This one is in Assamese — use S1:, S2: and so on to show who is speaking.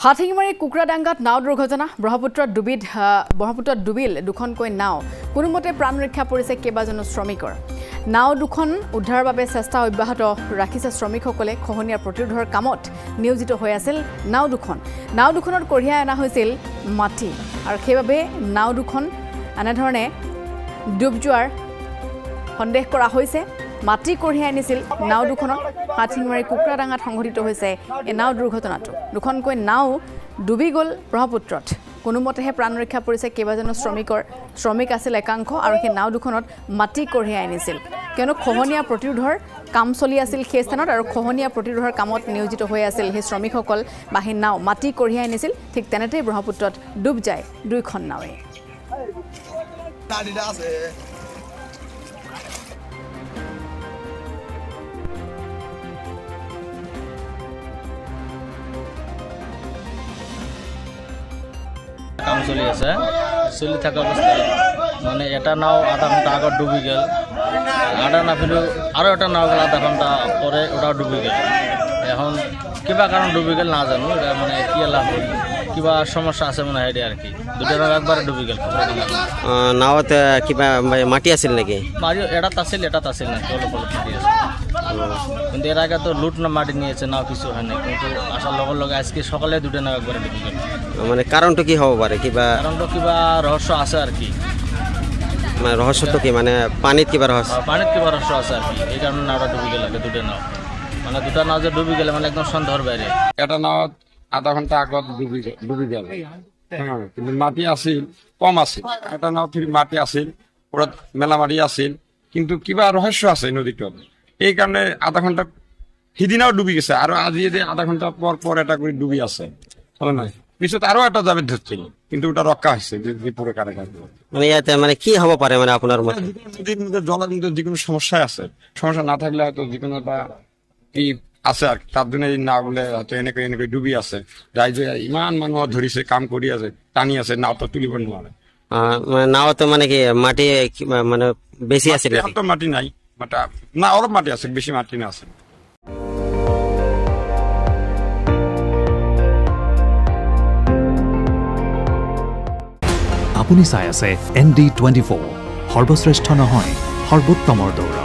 S1: হাথিঙিমাৰী কুকুৰাডাঙ্গাত নাও দুৰ্ঘটনা ব্ৰহ্মপুত্ৰত ডুবিল দুখনকৈ নাও কোনোমতে প্ৰাণ ৰক্ষা পৰিছে কেইবাজনো শ্ৰমিকৰ নাও দুখন উদ্ধাৰৰ বাবে চেষ্টা অব্যাহত ৰাখিছে শ্ৰমিকসকলে খহনীয়া প্ৰতিৰোধৰ কামত নিয়োজিত হৈ আছিল নাও দুখনত কঢ়িয়াই অনা হৈছিল মাটি আৰু সেইবাবে নাও দুখন এনেধৰণে ডুব যোৱাৰ সন্দেহ কৰা হৈছে মাটি কঢ়িয়াই আনিছিল নাও দুখনত হাথিঙিমাৰী কুকুৰাডাঙ্গাত সংঘটিত হৈছে এই নাও দুৰ্ঘটনাটো দুখনকৈ নাও ডুবি গ'ল ব্ৰহ্মপুত্ৰত কোনোমতেহে প্ৰাণ ৰক্ষা পৰিছে কেইবাজনো শ্ৰমিক আছিল একাংশ আৰু সেই নাও দুখনত মাটি কঢ়িয়াই আনিছিল কিয়নো খহনীয়া প্ৰতিৰোধৰ কাম চলি আছিল সেই স্থানত আৰু খহনীয়া প্ৰতিৰোধৰ কামত নিয়োজিত হৈ আছিল সেই শ্ৰমিকসকল বা সেই নাও মাটি কঢ়িয়াই আনিছিল ঠিক তেনেতেই ব্ৰহ্মপুত্ৰত ডুব যায় দুইখন নাৱে
S2: কাম চলি আছে চলি থকা অৱস্থাত মানে এটা নাও আধা ঘণ্টা আগত ডুবি গেল আধা নাফিলো আৰু এটা নাও গেল আধা ঘণ্টা পরে ওটাও ডুবি গেল এখন কিবা কারণ ডুবি গেল না জানো মানে কি লাভ হল কিবা সমস্যা আছে মনে হয় আর কি দুটা নাও একবারে ডুবি গেল
S3: নাওত কিবা মাটি আছিল নাকি
S2: এটাত আছিল না অলপ মাটি আছে কিন্তু এর আগে তো লুট না মাটি নিয়েছে নাও কিছু হয় না কিন্তু আসার লগে আজকে সকালে দুটা নাও একবারে ডুবি গেল
S3: মানে কারণটা কি হব পারে
S2: কারণটা কিবা রহস্য আছে আর কি
S3: মানে রহস্যটা কি মানে পানিত কিবা রহস্য
S2: আছে আর কি এই কারণে নাওটা ডুবি গেল দুটা নাও মানে দুটা নাও যে ডুবি গেলে মানে একদম সন্দেহর বাইরে
S4: এটা নাও আধা ঘন্টা আগত ডুবি গেল কিন্তু মাটি আছিল কম আছিল এটা নাও ফির মাটি আছিল ওরা মেলা মাটি আছিল কিন্তু কিবা রহস্য আছে নদীটোত এই কারণে আধা ঘন্টা সিদিনাও ডুবি গেছে আর আজি আধা ঘন্টা পর এটা করে ডুবি আছে নাই পিছত আরো একটা যাবে ধরছিল কিন্তু ওটা রক্ষা হয়েছে পুরো কারাগার
S3: মানে ইয়াতে মানে কি হব পারে মানে আপনার মতে
S4: নদীর মধ্যে জলের মধ্যে যে কোনো সমস্যা আছে সমস্যা না থাকলে হয়তো যে কোনো একটা কি আছে আর তার জন্য না বলে হয়তো এনেকে ডুবি আছে যাই যে ইমান মানুষ ধরিছে কাম করি আছে টানি আছে নাও তো তুলিব নোৱাৰে
S3: নাও তো মানে কি মাটি মানে বেশি আছে
S4: তো মাটি নাই না অলপ মাটি আছে বেশি মাটি না আছে
S5: আপুনি চাই আছে ND24 সৰ্বশ্ৰেষ্ঠ নহয় সৰ্বোত্তমৰ দৌৰা